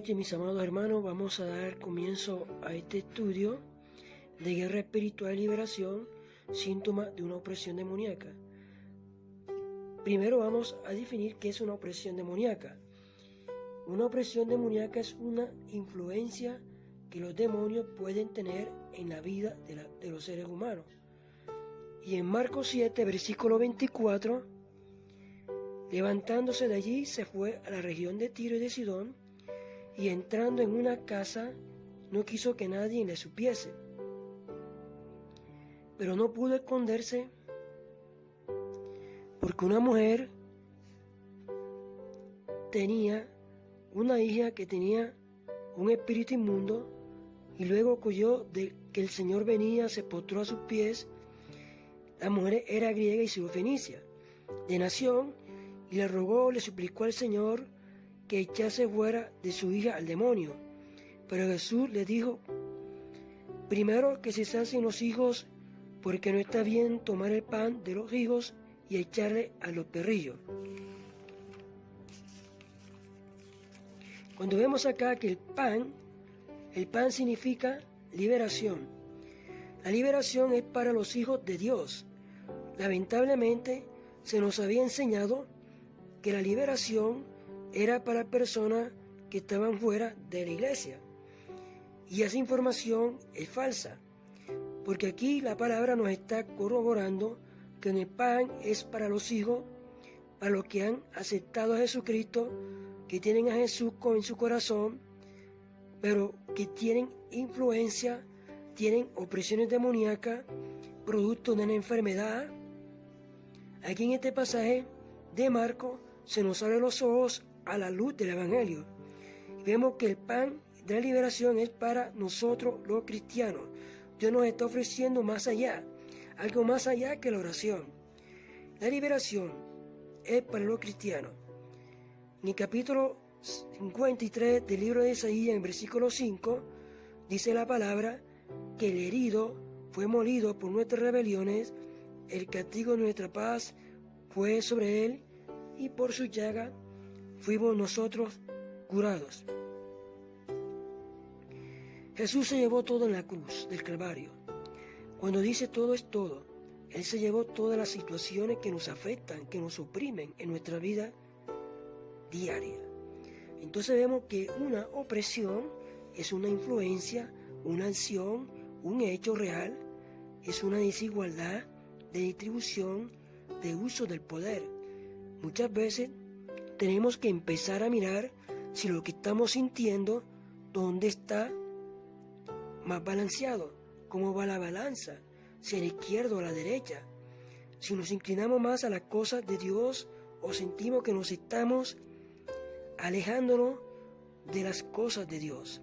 noches, mis amados hermanos. Vamos a dar comienzo a este estudio de guerra espiritual y liberación, síntomas de una opresión demoníaca. Primero vamos a definir qué es una opresión demoníaca. Una opresión demoníaca es una influencia que los demonios pueden tener en la vida de los seres humanos. Y en Marcos 7, versículo 24, levantándose de allí se fue a la región de Tiro y de Sidón, y entrando en una casa no quiso que nadie le supiese, pero no pudo esconderse porque una mujer tenía una hija que tenía un espíritu inmundo, y luego oyó de que el Señor venía, se postró a sus pies. La mujer era griega y sirofenicia de nación, y le rogó, le suplicó al Señor que echase fuera de su hija al demonio. Pero Jesús le dijo: primero que se sacien los hijos, porque no está bien tomar el pan de los hijos y echarle a los perrillos. Cuando vemos acá que el pan significa liberación. La liberación es para los hijos de Dios. Lamentablemente se nos había enseñado que la liberación era para personas que estaban fuera de la iglesia. Y esa información es falsa, porque aquí la palabra nos está corroborando que el pan es para los hijos, para los que han aceptado a Jesucristo, que tienen a Jesús en su corazón, pero que tienen influencia, tienen opresiones demoníacas, producto de una enfermedad. Aquí en este pasaje de Marcos se nos abre los ojos a la luz del Evangelio. Y vemos que el pan de la liberación es para nosotros los cristianos. Dios nos está ofreciendo más allá, algo más allá que la oración. La liberación es para los cristianos. En el capítulo 53 del libro de Isaías, en el versículo 5, dice la palabra que el herido fue molido por nuestras rebeliones, el castigo de nuestra paz fue sobre él, y por su llaga fuimos nosotros curados. Jesús se llevó todo en la cruz del Calvario. Cuando dice todo es todo, Él se llevó todas las situaciones que nos afectan, que nos oprimen en nuestra vida diaria. Entonces vemos que una opresión es una influencia, una acción, un hecho real, es una desigualdad de distribución, de uso del poder. Muchas veces tenemos que empezar a mirar si lo que estamos sintiendo, dónde está más balanceado, cómo va la balanza, si a la izquierda o a la derecha, si nos inclinamos más a las cosas de Dios o sentimos que nos estamos alejándonos de las cosas de Dios.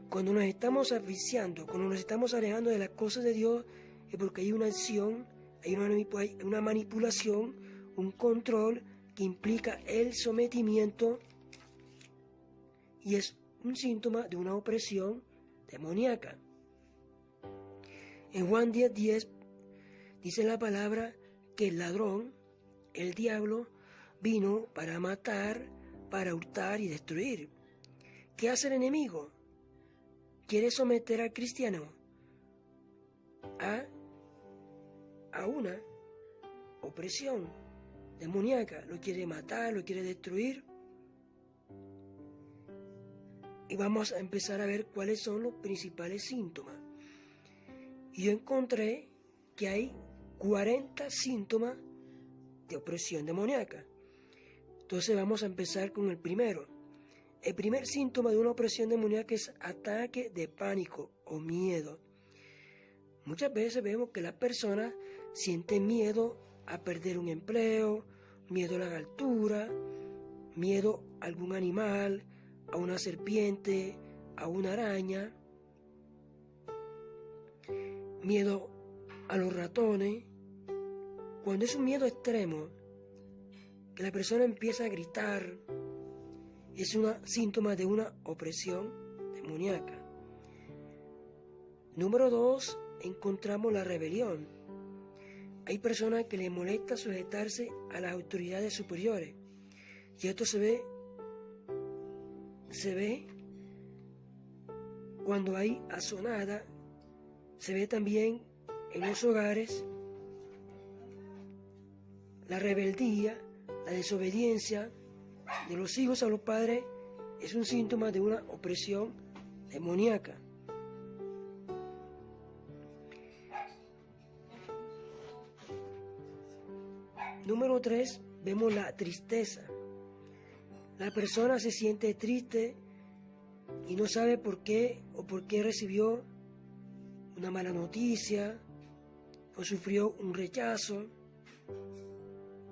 Cuando nos estamos asfixiando, cuando nos estamos alejando de las cosas de Dios, es porque hay una acción, hay una manipulación, un control que implica el sometimiento, y es un síntoma de una opresión demoníaca. En Juan 10:10 dice la palabra que el ladrón, el diablo, vino para matar, para hurtar y destruir. ¿Qué hace el enemigo? Quiere someter al cristiano a una opresión demoníaca. Lo quiere matar, lo quiere destruir. Y vamos a empezar a ver cuáles son los principales síntomas. Y yo encontré que hay 40 síntomas de opresión demoníaca. Entonces vamos a empezar con el primero. El primer síntoma de una opresión demoníaca es ataque de pánico o miedo. Muchas veces vemos que las personas sienten miedo a perder un empleo, miedo a la altura, miedo a algún animal, a una serpiente, a una araña, miedo a los ratones. Cuando es un miedo extremo, que la persona empieza a gritar, es un síntoma de una opresión demoníaca. Número 2, encontramos la rebelión. Hay personas que les molesta sujetarse a las autoridades superiores, y esto se ve se ve cuando hay asonada, se ve también en los hogares la rebeldía, la desobediencia de los hijos a los padres es un síntoma de una opresión demoníaca. Número 3, vemos la tristeza. La persona se siente triste y no sabe por qué o por qué recibió una mala noticia o sufrió un rechazo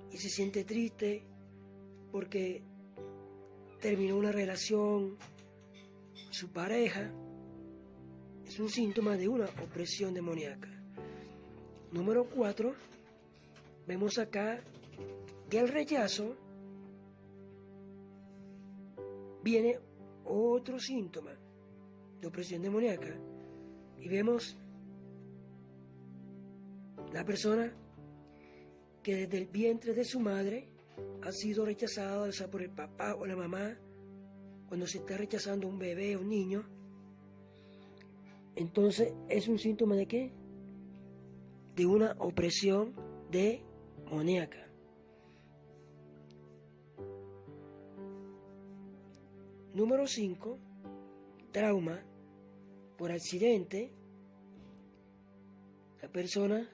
y se siente triste porque terminó una relación con su pareja. Es un síntoma de una opresión demoníaca. Número 4, vemos acá que el rechazo viene otro síntoma de opresión demoníaca y vemos la persona que desde el vientre de su madre ha sido rechazada, ya sea por el papá o la mamá. Cuando se está rechazando un bebé o un niño, entonces es un síntoma de ¿qué? De una opresión demoníaca. Número 5, trauma por accidente. La persona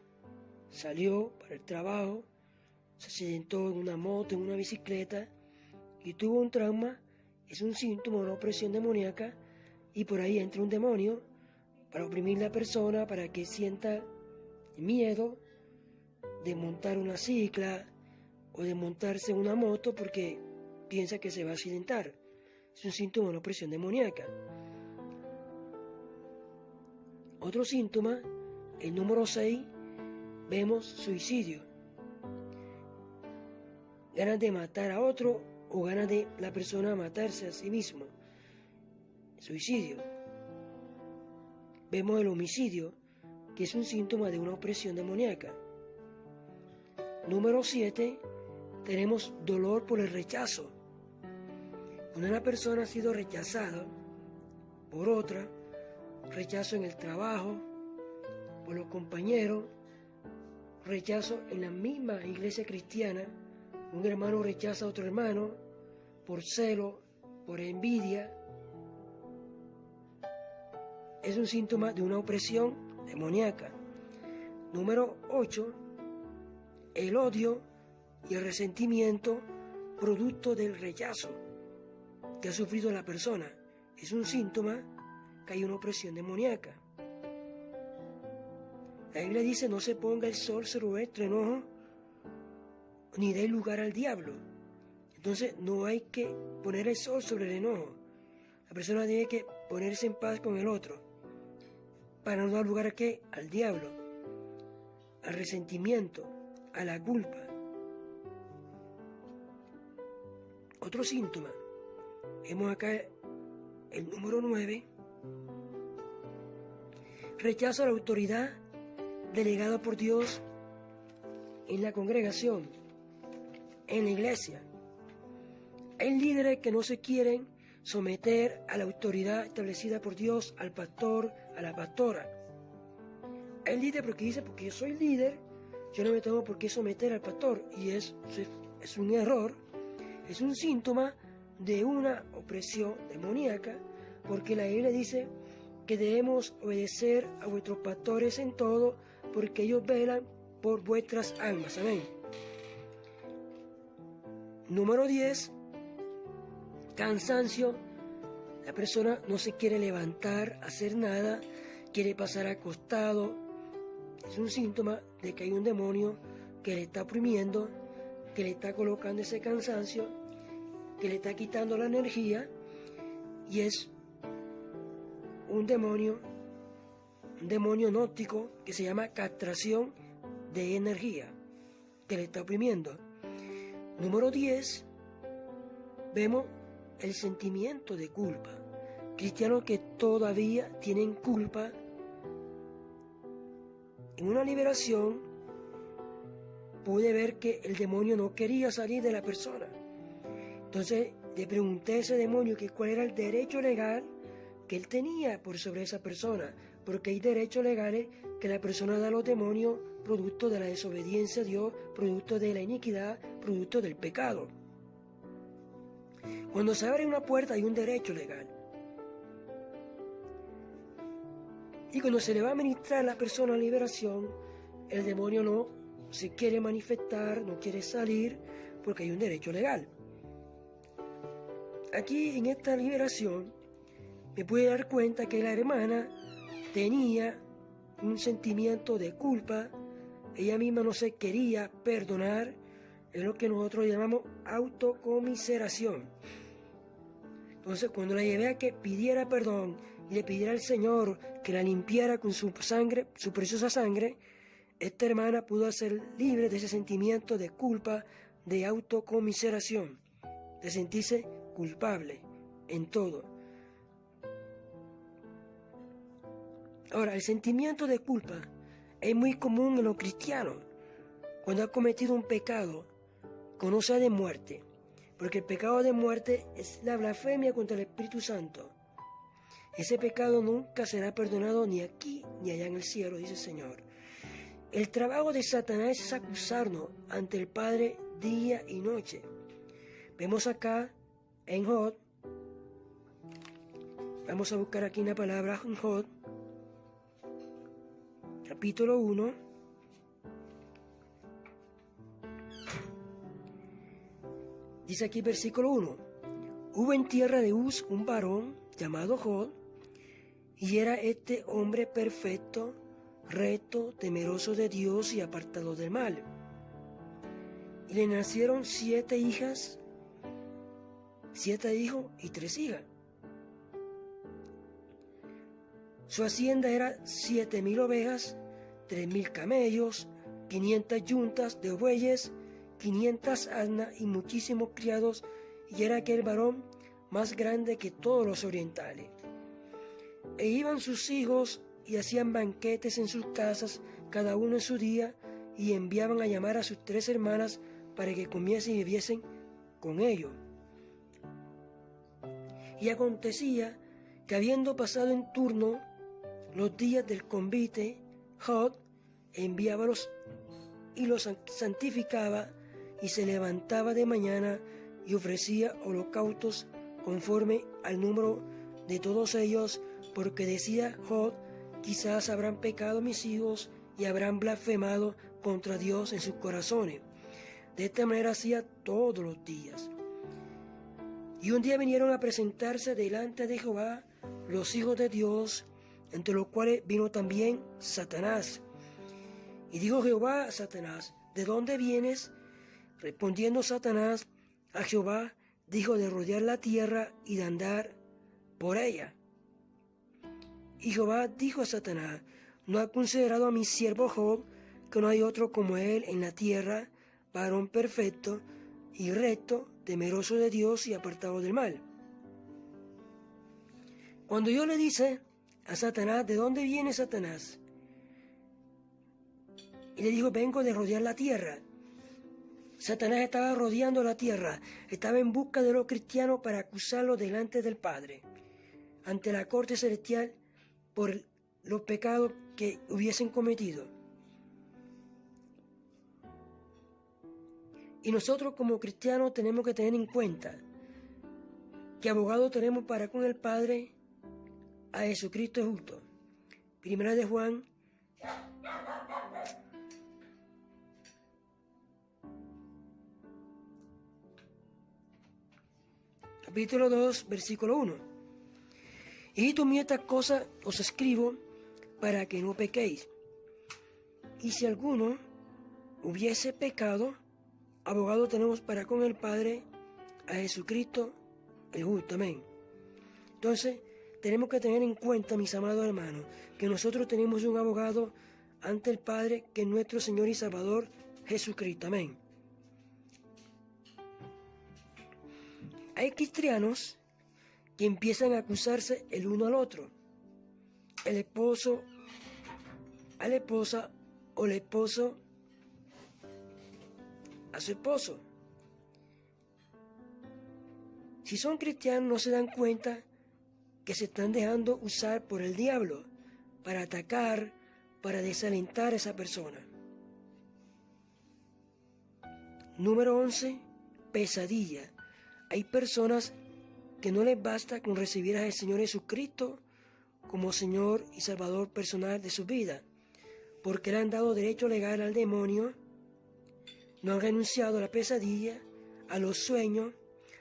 salió para el trabajo, se accidentó en una moto, en una bicicleta y tuvo un trauma. Es un síntoma de una opresión demoníaca y por ahí entra un demonio para oprimir a la persona, para que sienta miedo de montar una cicla o de montarse en una moto porque piensa que se va a accidentar. Es un síntoma de una opresión demoníaca. Otro síntoma, el número 6, vemos suicidio. Ganas de matar a otro o ganas de la persona matarse a sí mismo. Suicidio. Vemos el homicidio, que es un síntoma de una opresión demoníaca. Número 7, tenemos dolor por el rechazo. Cuando una persona ha sido rechazada por otra, rechazo en el trabajo, por los compañeros, rechazo en la misma iglesia cristiana, un hermano rechaza a otro hermano por celo, por envidia, es un síntoma de una opresión demoníaca. Número 8, el odio y el resentimiento producto del rechazo que ha sufrido la persona. Es un síntoma que hay una opresión demoníaca. La Biblia dice: no se ponga el sol sobre vuestro enojo, ni dé lugar al diablo. Entonces no hay que poner el sol sobre el enojo. La persona tiene que ponerse en paz con el otro, para no dar lugar a ¿qué? Al diablo, al resentimiento, a la culpa. Otro síntoma, vemos acá el número 9, rechazo a la autoridad delegada por Dios en la congregación, en la iglesia. Hay líderes que no se quieren someter a la autoridad establecida por Dios, al pastor, a la pastora. Hay líderes porque dice: porque yo soy líder, yo no me tengo por qué someter al pastor. Y es un error, es un síntoma de una opresión demoníaca, porque la Biblia dice que debemos obedecer a vuestros pastores en todo, porque ellos velan por vuestras almas. Amén. Número 10, cansancio. La persona no se quiere levantar, hacer nada, quiere pasar acostado. Es un síntoma de que hay un demonio que le está oprimiendo, que le está colocando ese cansancio, que le está quitando la energía, y es un demonio gnóstico que se llama castración de energía, que le está oprimiendo. Número 10, vemos el sentimiento de culpa. Cristianos que todavía tienen culpa. En una liberación pude ver que el demonio no quería salir de la persona. Entonces Le pregunté a ese demonio que cuál era el derecho legal que él tenía por sobre esa persona, porque hay derechos legales que la persona da a los demonios producto de la desobediencia a Dios, producto de la iniquidad, producto del pecado. Cuando se abre una puerta hay un derecho legal. Y cuando se le va a ministrar a la persona liberación, el demonio no se quiere manifestar, no quiere salir, porque hay un derecho legal. Aquí en esta liberación me pude dar cuenta que la hermana tenía un sentimiento de culpa, ella misma no se quería perdonar, es lo que nosotros llamamos autocomiseración. Entonces cuando la llevé a que pidiera perdón y le pidiera al Señor que la limpiara con su sangre, su preciosa sangre, esta hermana pudo ser libre de ese sentimiento de culpa, de autocomiseración, de sentirse culpable en todo. Ahora, el sentimiento de culpa es muy común en los cristianos. Cuando ha cometido un pecado, conoce de muerte, porque el pecado de muerte es la blasfemia contra el Espíritu Santo. Ese pecado nunca será perdonado ni aquí ni allá en el cielo, dice el Señor. El trabajo de Satanás es acusarnos ante el Padre día y noche. Vemos acá en Job, vamos a buscar aquí una palabra en Job, capítulo 1, dice aquí versículo 1, hubo en tierra de Uz un varón llamado Job, y era este hombre perfecto, recto, temeroso de Dios y apartado del mal. Y le nacieron 7 hijas, 7 hijos y 3 hijas. Su hacienda era 7,000 ovejas, 3,000 camellos, 500 yuntas de bueyes, 500 asnas y muchísimos criados, y era aquel varón más grande que todos los orientales. E iban sus hijos y hacían banquetes en sus casas, cada uno en su día, y enviaban a llamar a sus 3 hermanas para que comiesen y bebiesen con ellos. Y acontecía que habiendo pasado en turno los días del convite, Job enviábalos y los santificaba, y se levantaba de mañana y ofrecía holocaustos conforme al número de todos ellos, porque decía Job, quizás habrán pecado mis hijos y habrán blasfemado contra Dios en sus corazones. De esta manera hacía todos los días. Y un día vinieron a presentarse delante de Jehová los hijos de Dios, entre los cuales vino también Satanás. Y dijo Jehová a Satanás, ¿de dónde vienes? Respondiendo Satanás a Jehová, dijo, de rodear la tierra y de andar por ella. Y Jehová dijo a Satanás, ¿no ha considerado a mi siervo Job, que no hay otro como él en la tierra, varón perfecto y recto, temeroso de Dios y apartado del mal? Cuando Dios le dice a Satanás, ¿de dónde viene Satanás? Y le dijo, vengo de rodear la tierra. Satanás estaba rodeando la tierra, estaba en busca de los cristianos para acusarlos delante del Padre, ante la corte celestial, por los pecados que hubiesen cometido. Y nosotros como cristianos tenemos que tener en cuenta que abogado tenemos para con el Padre a Jesucristo justo. Primera de Juan, capítulo 2, versículo 1. Hijitos míos, estas cosas os escribo para que no pequéis. Y si alguno hubiese pecado, abogado tenemos para con el Padre a Jesucristo el justo. Amén. Entonces, tenemos que tener en cuenta, mis amados hermanos, que nosotros tenemos un abogado ante el Padre, que es nuestro Señor y Salvador Jesucristo. Amén. Hay cristianos que empiezan a acusarse el uno al otro, el esposo a la esposa o el esposo a su esposo. Si son cristianos, no se dan cuenta que se están dejando usar por el diablo para atacar, para desalentar a esa persona. Número 11. Pesadilla. Hay personas que no les basta con recibir al Señor Jesucristo como Señor y Salvador personal de su vida, porque le han dado derecho legal al demonio, no han renunciado a la pesadilla, a los sueños.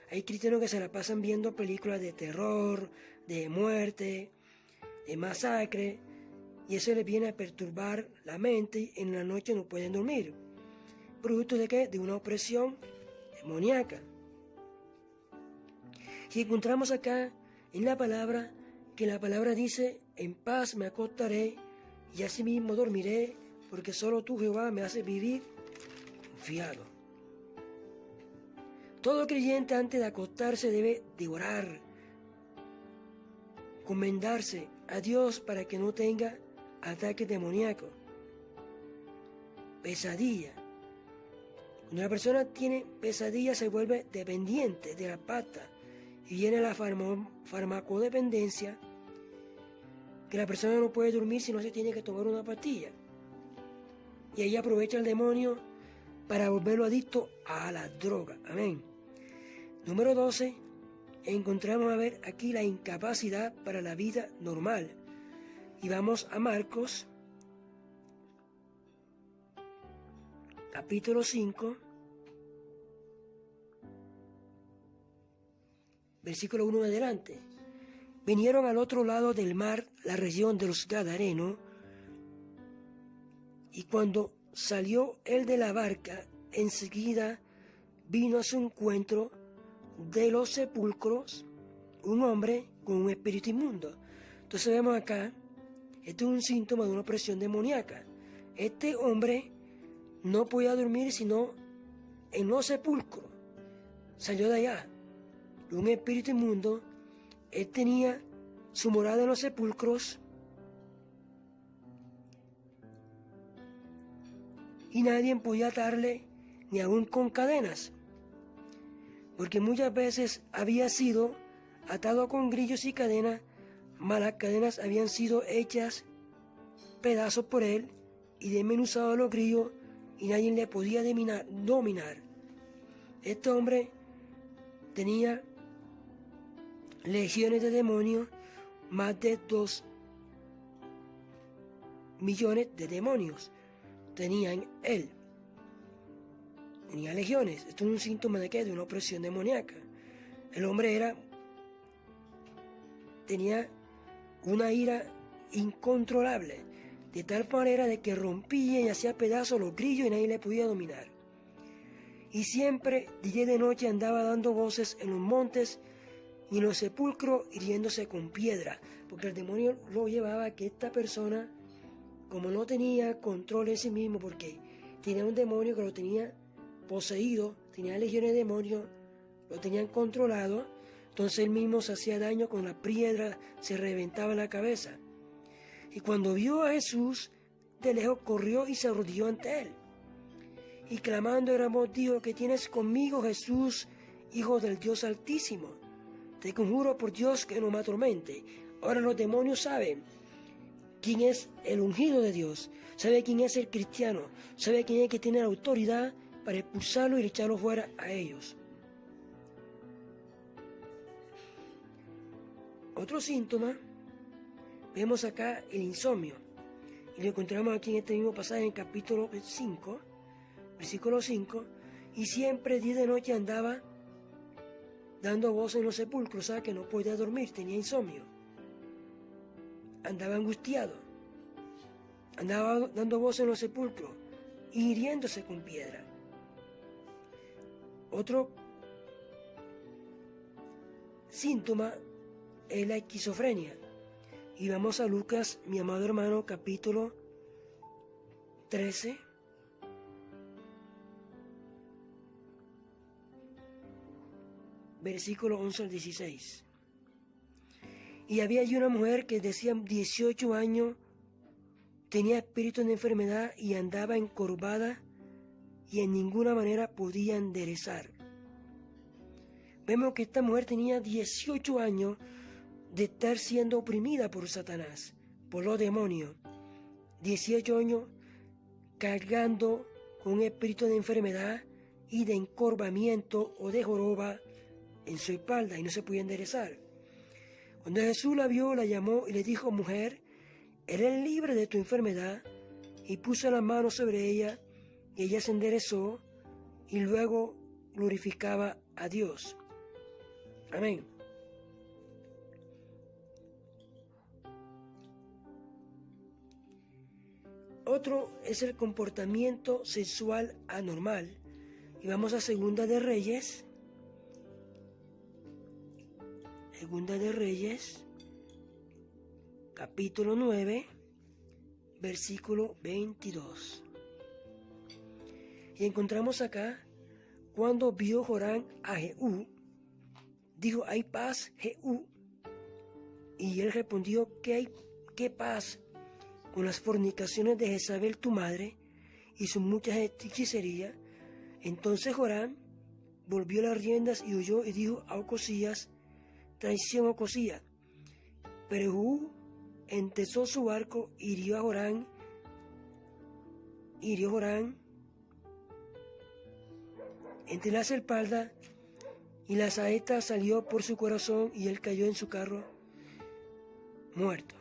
Hay cristianos que se la pasan viendo películas de terror, de muerte, de masacre, y eso les viene a perturbar la mente y en la noche no pueden dormir. ¿Producto de qué? De una opresión demoníaca. Si encontramos acá en la palabra, que la palabra dice, en paz me acostaré y asimismo dormiré, porque solo tú, Jehová, me haces vivir confiado. Todo creyente antes de acostarse debe de orar, encomendarse a Dios para que no tenga ataques demoníacos. Pesadilla. Cuando una persona tiene pesadilla se vuelve dependiente de la pasta y viene la farmacodependencia, que la persona no puede dormir si no se tiene que tomar una pastilla. Y ahí aprovecha el demonio para volverlo adicto a la droga. Amén. Número 12. Encontramos a ver aquí la incapacidad para la vida normal. Y vamos a Marcos, capítulo 5, versículo 1 en adelante. Vinieron al otro lado del mar, la región de los Gadarenos, y cuando salió él de la barca, enseguida vino a su encuentro de los sepulcros un hombre con un espíritu inmundo. Entonces vemos acá, este es un síntoma de una opresión demoníaca. Este hombre no podía dormir sino en los sepulcros. Salió de allá, de un espíritu inmundo. Él tenía su morada en los sepulcros y nadie podía atarle ni aún con cadenas, porque muchas veces había sido atado con grillos y cadenas, mas las cadenas habían sido hechas pedazos por él y desmenuzados los grillos y nadie le podía dominar. Este hombre tenía legiones de demonios, más de 2 millones de demonios tenía en él. Tenía legiones. Esto es un síntoma de qué? De una opresión demoníaca. El hombre tenía una ira incontrolable, de tal manera de que rompía y hacía pedazos los grillos y nadie le podía dominar. Y siempre, día y de noche, andaba dando voces en los montes y en los sepulcros, hiriéndose con piedra, porque el demonio lo llevaba a que esta persona, como no tenía control en sí mismo, porque tenía un demonio que lo tenía poseído, tenía legiones de demonios, lo tenían controlado, entonces él mismo se hacía daño con la piedra, se reventaba la cabeza. Y cuando vio a Jesús, de lejos corrió y se arrodilló ante él. Y clamando era voz dijo, ¿qué tienes conmigo, Jesús, Hijo del Dios Altísimo? Te conjuro por Dios que no me atormente. Ahora los demonios saben quién es el ungido de Dios, sabe quién es el cristiano, sabe quién es el que tiene la autoridad para expulsarlo y echarlo fuera a ellos. Otro síntoma, vemos acá el insomnio, y lo encontramos aquí en este mismo pasaje en capítulo 5, versículo 5, y siempre día y de noche andaba dando voces en los sepulcros, ¿sabes? Que no podía dormir, tenía insomnio, andaba angustiado, andaba dando voces en los sepulcros y hiriéndose con piedra. Otro síntoma es la esquizofrenia. Y vamos a Lucas, mi amado hermano, capítulo 13. Versículo 11 al 16. Y había allí una mujer que decía 18 años, tenía espíritu de enfermedad y andaba encorvada y en ninguna manera podía enderezar. vemos que esta mujer tenía 18 años de estar siendo oprimida por Satanás, por los demonios. 18 años cargando con un espíritu de enfermedad y de encorvamiento o de joroba en su espalda y no se podía enderezar. Cuando Jesús la vio, la llamó y le dijo: mujer, eres libre de tu enfermedad, y puso la mano sobre ella y ella se enderezó y luego glorificaba a Dios. Amén. Otro es el comportamiento sexual anormal. Y vamos a Segunda de Reyes. Segunda de Reyes, capítulo 9, versículo 22. Y encontramos acá: cuando vio Joram a Jehú, dijo: ¿hay paz, Jehú? Y él respondió: ¿Qué paz? Con las fornicaciones de Jezabel tu madre y sus muchas hechicerías. Entonces Joram volvió las riendas y huyó y dijo a Ocosías: traición, Ocosías. Pero Jehú entesó su arco, hirió Joram entre las espaldas, y la saeta salió por su corazón y él cayó en su carro muerto.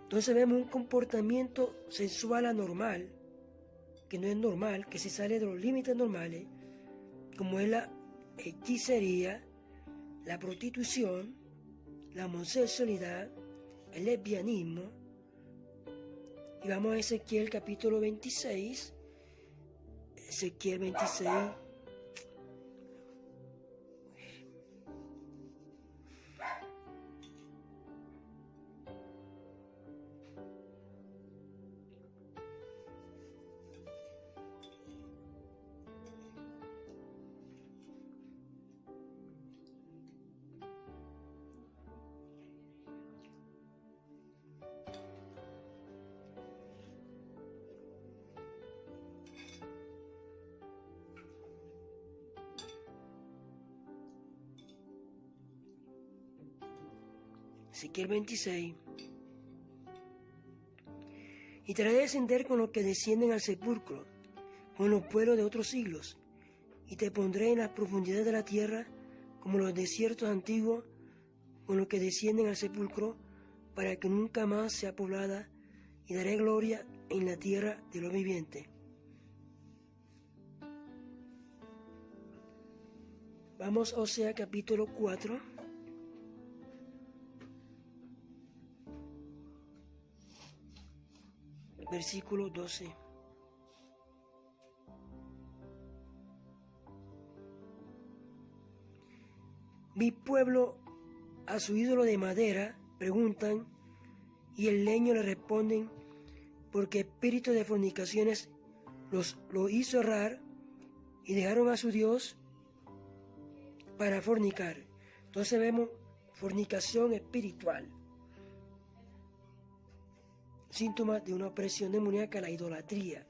Entonces vemos un comportamiento sexual anormal, que no es normal, que se sale de los límites normales, como es la hechicería, la prostitución, la homosexualidad, el lesbianismo. Y vamos a Ezequiel capítulo 26, Ezequiel 26. Ezequiel 26. Y te haré descender con los que descienden al sepulcro, con los pueblos de otros siglos, y te pondré en las profundidades de la tierra, como los desiertos antiguos, con los que descienden al sepulcro, para que nunca más sea poblada, y daré gloria en la tierra de los vivientes. Vamos a Osea capítulo 4. Versículo 12. Mi pueblo a su ídolo de madera preguntan, y el leño le responden, porque espíritu de fornicaciones lo hizo errar, y dejaron a su Dios para fornicar. Entonces vemos fornicación espiritual, síntomas de una opresión demoníaca, la idolatría.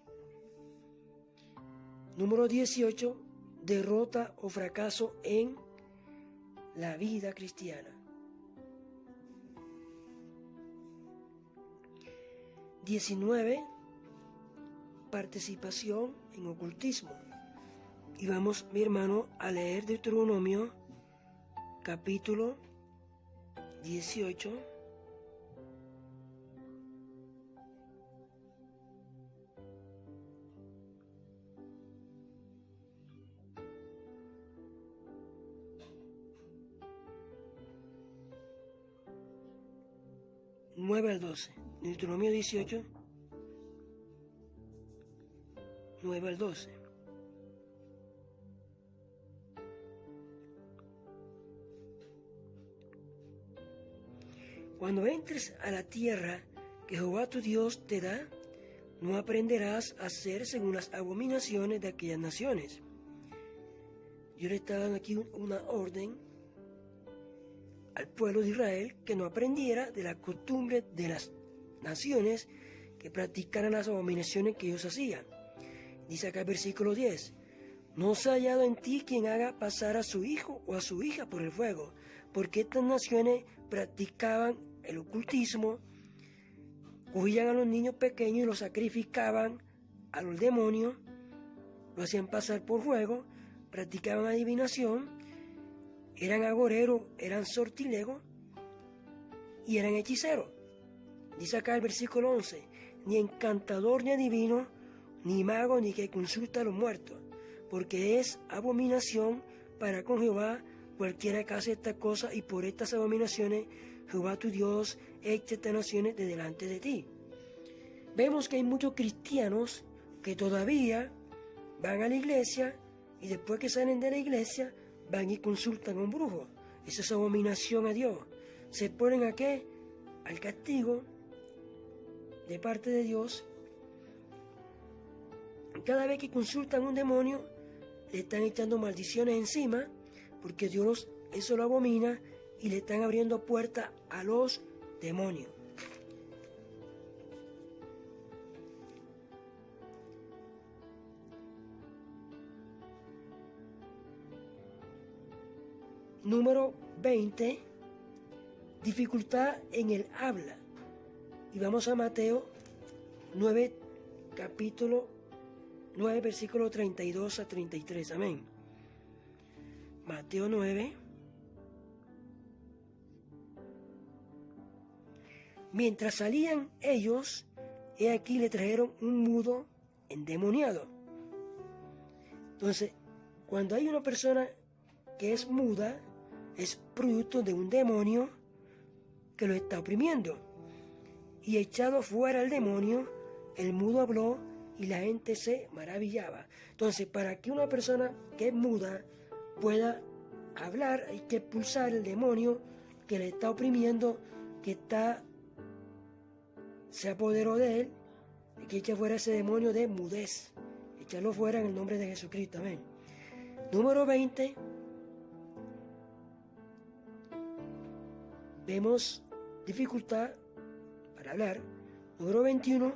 Número 18, derrota o fracaso en la vida cristiana. 19, participación en ocultismo. Y vamos, mi hermano, a leer Deuteronomio capítulo 18. Nueve al 12. Deuteronomio 18, 9 al 12. Cuando entres a la tierra que Jehová tu Dios te da, no aprenderás a hacer según las abominaciones de aquellas naciones. Yo le estaba dando aquí una orden al pueblo de Israel que no aprendiera de la costumbre de las naciones que practicaran las abominaciones que ellos hacían. Dice acá el versículo 10: no se ha hallado en ti quien haga pasar a su hijo o a su hija por el fuego, porque estas naciones practicaban el ocultismo, cogían a los niños pequeños y los sacrificaban a los demonios, lo hacían pasar por fuego, practicaban adivinación, eran agoreros, eran sortilegos y eran hechiceros. Dice acá el versículo 11, ni encantador ni adivino, ni mago, ni que consulta a los muertos, porque es abominación para con Jehová cualquiera que hace esta cosa, y por estas abominaciones Jehová tu Dios echa estas naciones de delante de ti. Vemos que hay muchos cristianos que todavía van a la iglesia y después que salen de la iglesia van y consultan a un brujo. Esa es abominación a Dios. ¿Se ponen a qué? Al castigo de parte de Dios. Cada vez que consultan a un demonio, le están echando maldiciones encima, porque Dios eso lo abomina, y le están abriendo puerta a los demonios. Número 20, dificultad en el habla. Y vamos a Mateo 9, capítulo 9, versículo 32 a 33. Amén. Mateo 9. Mientras salían ellos, he aquí le trajeron un mudo endemoniado. Entonces, cuando hay una persona que es muda, es producto de un demonio que lo está oprimiendo. Y echado fuera el demonio, el mudo habló y la gente se maravillaba. Entonces, para que una persona que es muda pueda hablar, hay que expulsar el demonio que le está oprimiendo, que se apoderó de él. Hay que echar fuera ese demonio de mudez. Echarlo fuera en el nombre de Jesucristo. Amén. Número 20. Vemos dificultad para hablar. Número 21.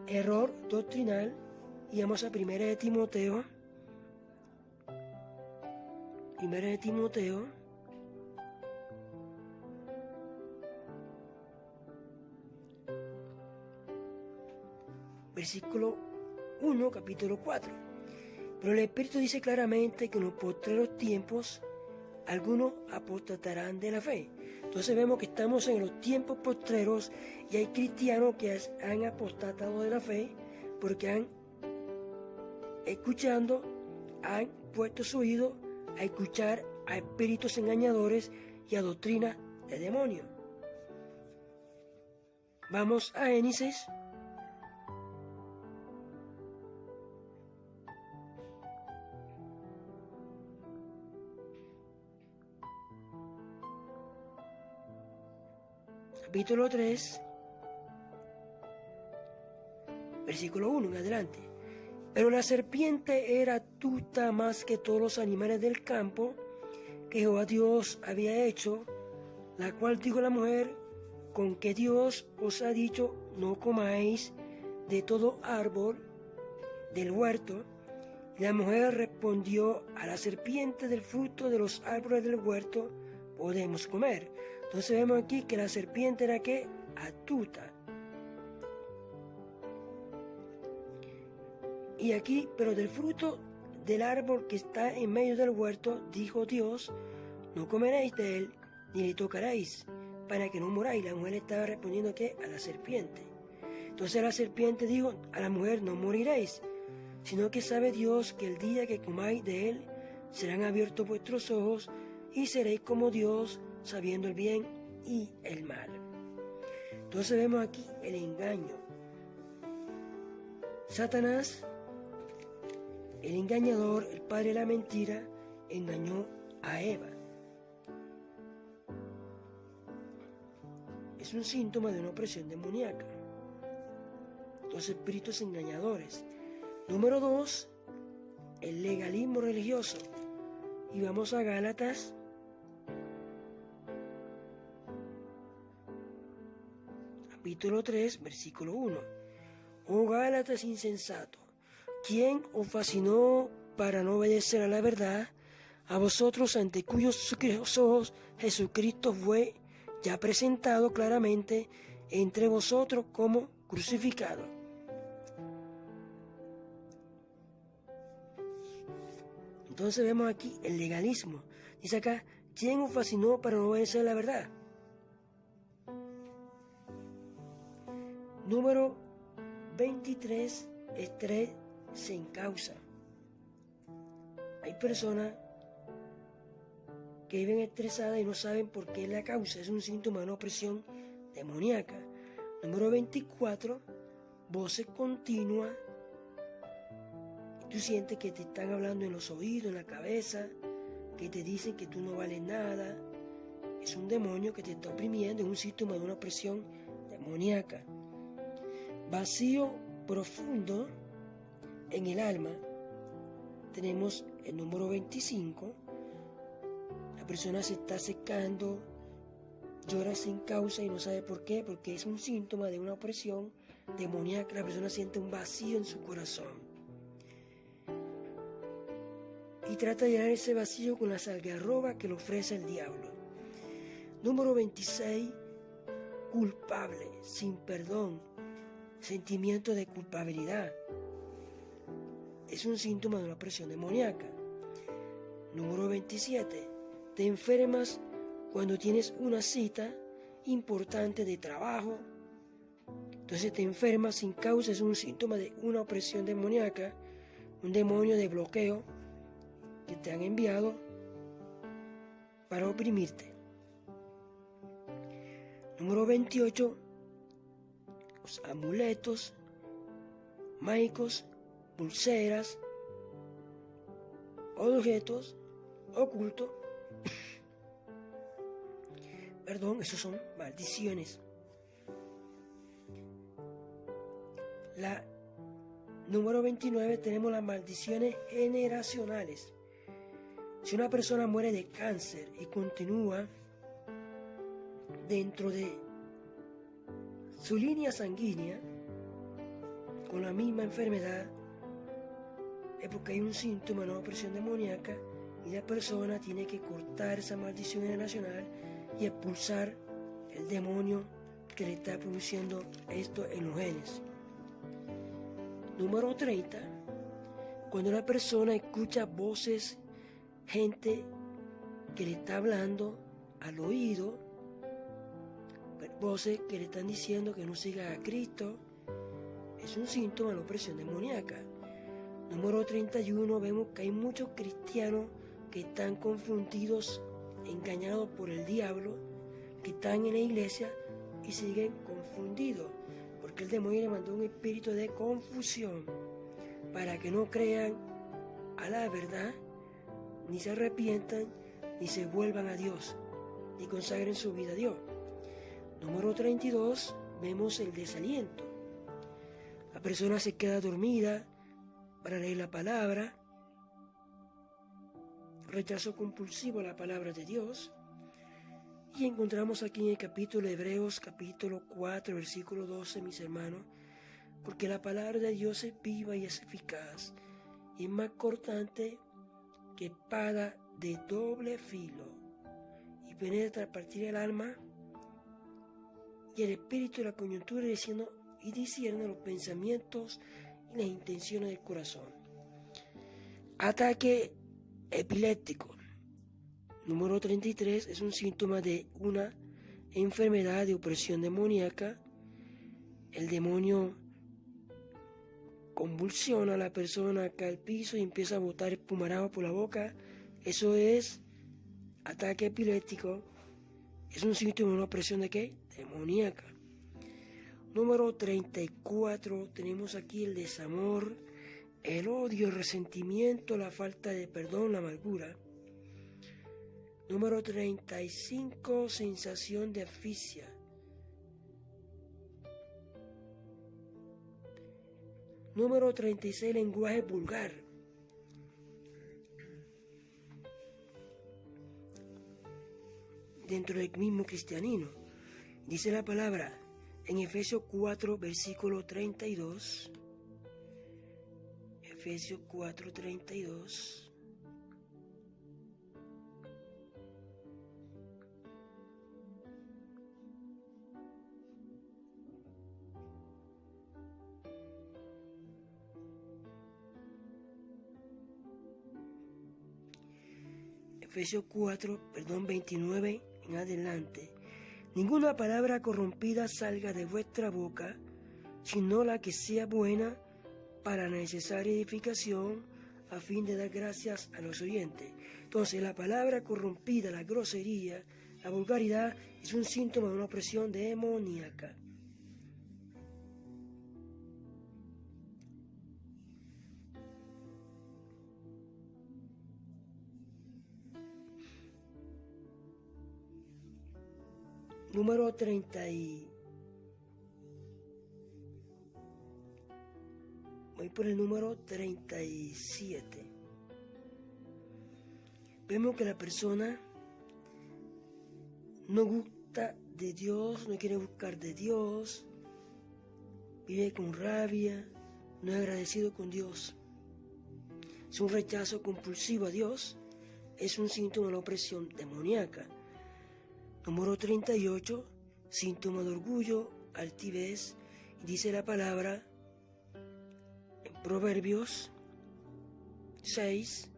Error doctrinal. Y vamos a 1 de Timoteo. 1 de Timoteo. Versículo 1, capítulo 4. Pero el Espíritu dice claramente que en los postreros tiempos algunos apostatarán de la fe. Entonces vemos que estamos en los tiempos postreros y hay cristianos que han apostatado de la fe porque han puesto su oído a escuchar a espíritus engañadores y a doctrinas de demonios. Vamos a Génesis. Capítulo 3, versículo 1 en adelante. Pero la serpiente era astuta más que todos los animales del campo que Jehová Dios había hecho, la cual dijo la mujer, con que Dios os ha dicho, no comáis de todo árbol del huerto. Y la mujer respondió a la serpiente, del fruto de los árboles del huerto podemos comer. Entonces vemos aquí que la serpiente era ¿qué? Astuta. Y aquí, pero del fruto del árbol que está en medio del huerto, dijo Dios, no comeréis de él, ni le tocaréis, para que no muráis. La mujer estaba respondiendo ¿qué? A la serpiente. Entonces la serpiente dijo a la mujer, no moriréis, sino que sabe Dios que el día que comáis de él, serán abiertos vuestros ojos, y seréis como Dios, sabiendo el bien y el mal. Entonces vemos aquí el engaño. Satanás, el engañador, el padre de la mentira, engañó a Eva. Es un síntoma de una opresión demoníaca. Entonces, espíritus engañadores. Número 2, el legalismo religioso. Y vamos a Gálatas. Capítulo 3, versículo 1. Oh Gálatas insensato, ¿Quién os fascinó para no obedecer a la verdad? A vosotros, ante cuyos ojos Jesucristo fue ya presentado claramente entre vosotros como crucificado. Entonces vemos aquí el legalismo. Dice acá, ¿quién os fascinó para no obedecer a la verdad? Número 23, estrés sin causa. Hay personas que viven estresadas y no saben por qué es la causa. Es un síntoma de una opresión demoníaca. Número 24, voces continuas. Tú sientes que te están hablando en los oídos, en la cabeza, que te dicen que tú no vales nada. Es un demonio que te está oprimiendo, es un síntoma de una opresión demoníaca. Vacío profundo en el alma. Tenemos el número 25. La persona se está secando, llora sin causa y no sabe por qué, porque es un síntoma de una opresión demoníaca. La persona siente un vacío en su corazón y trata de llenar ese vacío con las algarrobas que le ofrece el diablo. Número 26, culpable, sin perdón, sentimiento de culpabilidad. Es un síntoma de una opresión demoníaca. Número 27, te enfermas cuando tienes una cita importante de trabajo. Entonces te enfermas sin causa, es un síntoma de una opresión demoníaca, un demonio de bloqueo que te han enviado para oprimirte. Número 28, los amuletos mágicos, pulseras, objetos ocultos. Perdón, esos son maldiciones. La número 29 tenemos las maldiciones generacionales. Si una persona muere de cáncer y continúa dentro de su línea sanguínea con la misma enfermedad, es porque hay un síntoma de una opresión demoníaca y la persona tiene que cortar esa maldición generacional y expulsar el demonio que le está produciendo esto en los genes. Número 30, cuando una persona escucha voces, gente que le está hablando al oído, voces que le están diciendo que no siga a Cristo, es un síntoma de la opresión demoníaca. Número 31, vemos que hay muchos cristianos que están confundidos, engañados por el diablo, que están en la iglesia y siguen confundidos, porque el demonio le mandó un espíritu de confusión para que no crean a la verdad, ni se arrepientan, ni se vuelvan a Dios, ni consagren su vida a Dios. Número 32, vemos el desaliento. La persona se queda dormida para leer la palabra, rechazo compulsivo a la palabra de Dios, y encontramos aquí en el capítulo de Hebreos, capítulo 4, versículo 12, mis hermanos, porque la palabra de Dios es viva y es eficaz, y es más cortante que espada de doble filo, y penetra a partir del alma y el espíritu y la coyuntura, y discierne los pensamientos y las intenciones del corazón. Ataque epiléptico. Número 33 es un síntoma de una enfermedad de opresión demoníaca. El demonio convulsiona a la persona, cae al piso y empieza a botar espumarajo por la boca. Eso es ataque epiléptico. Es un síntoma de una opresión ¿de qué? Demoníaca. Número 34, tenemos aquí el desamor, el odio, el resentimiento, la falta de perdón, la amargura. Número 35, sensación de asfixia. Número 36, lenguaje vulgar. Dentro del mismo cristianismo, dice la palabra en Efesios 4, versículo 32. Efesios 4:32. Efesios 29 en adelante. Ninguna palabra corrompida salga de vuestra boca, sino la que sea buena para la necesaria edificación, a fin de dar gracias a los oyentes. Entonces, la palabra corrompida, la grosería, la vulgaridad, es un síntoma de una opresión demoníaca. Número 30 Voy por el número 37. Vemos que la persona no gusta de Dios, no quiere buscar de Dios, vive con rabia, no es agradecido con Dios. Es un rechazo compulsivo a Dios, es un síntoma de la opresión demoníaca. Número 38, síntoma de orgullo, altivez, y dice la palabra en Proverbios 6,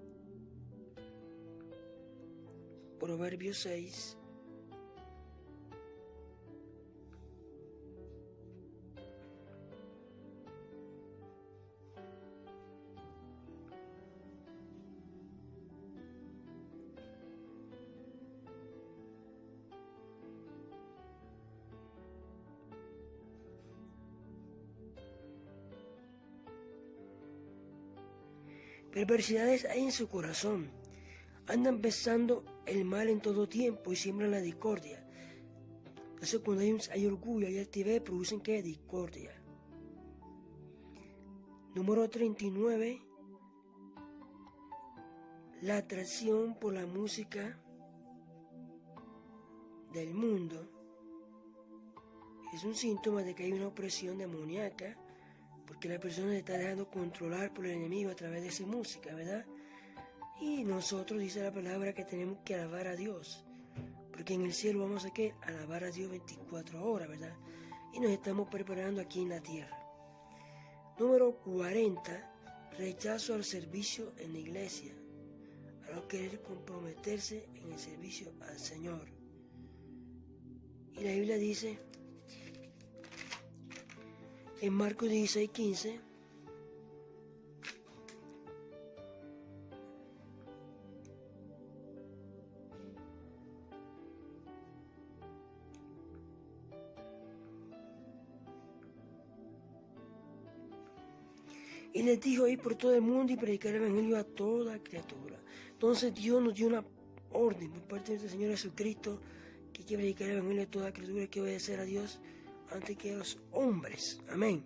perversidades hay en su corazón. Andan pensando el mal en todo tiempo y siembran la discordia. Entonces, cuando hay orgullo, hay altivez, producen ¿qué? Discordia. Número 39. La atracción por la música del mundo es un síntoma de que hay una opresión demoníaca, porque la persona se está dejando controlar por el enemigo a través de esa música, ¿verdad? Y nosotros, dice la palabra, que tenemos que alabar a Dios, porque en el cielo vamos a ¿qué? Alabar a Dios 24 horas, ¿verdad? Y nos estamos preparando aquí en la tierra. Número 40, rechazo al servicio en la iglesia, a no querer comprometerse en el servicio al Señor. Y la Biblia dice en Marcos 16:15, y les dijo: ir por todo el mundo y predicar el evangelio a toda criatura. Entonces Dios nos dio una orden por parte de nuestro Señor Jesucristo, que hay que predicar el evangelio a toda criatura, que obedecer a Dios antes que a los hombres. Amén.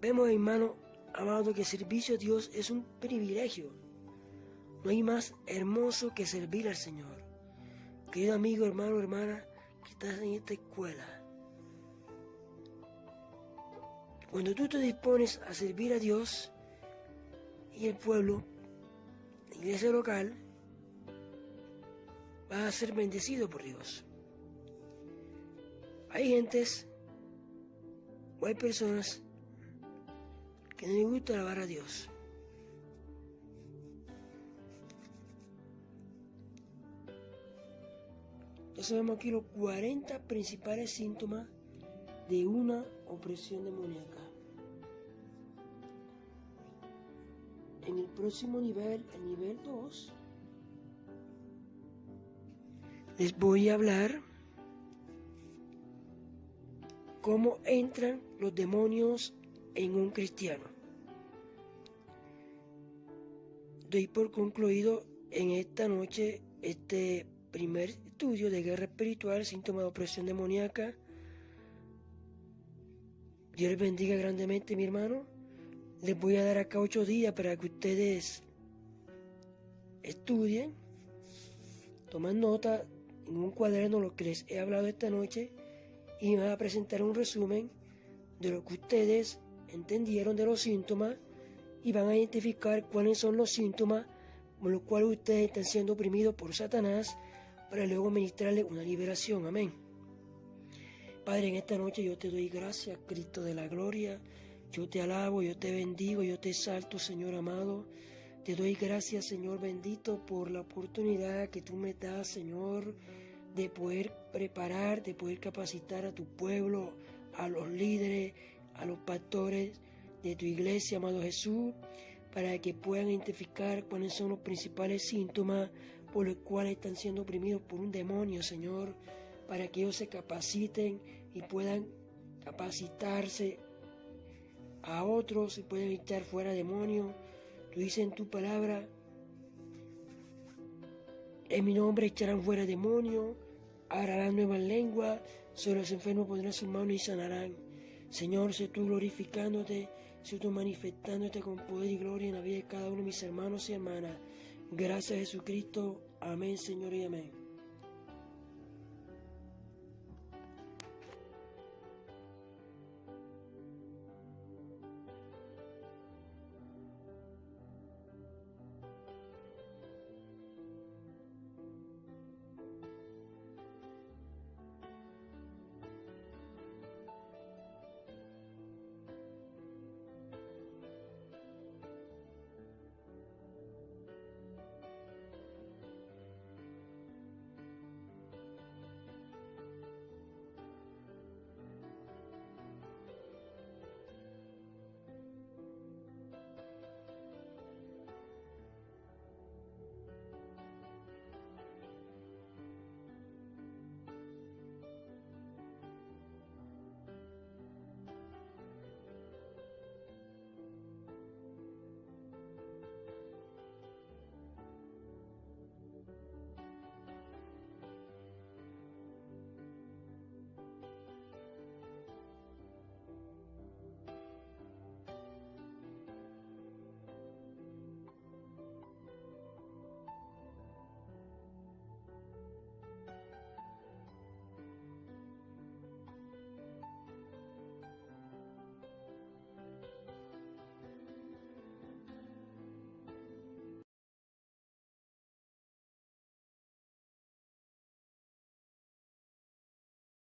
Vemos, hermano amado, que el servicio a Dios es un privilegio. No hay más hermoso que servir al Señor. Querido amigo, hermano, hermana, que estás en esta escuela, cuando tú te dispones a servir a Dios y el pueblo, la iglesia local, vas a ser bendecido por Dios. Hay gentes o hay personas que no les gusta alabar a Dios. Entonces vemos aquí los 40 principales síntomas de una opresión demoníaca. En el próximo nivel, el nivel 2, les voy a hablar cómo entran los demonios en un cristiano. Doy por concluido en esta noche este primer estudio de guerra espiritual, síntomas de opresión demoníaca. Dios les bendiga grandemente, mi hermano. Les voy a dar acá 8 días para que ustedes estudien, tomen nota en un cuaderno lo que les he hablado esta noche y me van a presentar un resumen de lo que ustedes entendieron de los síntomas y van a identificar cuáles son los síntomas con los cuales ustedes están siendo oprimidos por Satanás para luego ministrarles una liberación. Amén. Padre, en esta noche yo te doy gracias, Cristo de la gloria. Yo te alabo, yo te bendigo, yo te exalto, Señor amado. Te doy gracias, Señor bendito, por la oportunidad que tú me das, Señor, de poder preparar, de poder capacitar a tu pueblo, a los líderes, a los pastores de tu iglesia, amado Jesús, para que puedan identificar cuáles son los principales síntomas por los cuales están siendo oprimidos por un demonio, Señor, para que ellos se capaciten y puedan capacitarse a otros y pueden echar fuera demonios. Tú dices en tu palabra, en mi nombre echarán fuera demonios, hablarán nuevas lenguas, sobre los enfermos pondrán sus manos y sanarán. Señor, sé tú glorificándote, sé tú manifestándote con poder y gloria en la vida de cada uno de mis hermanos y hermanas. Gracias a Jesucristo. Amén, Señor, y amén.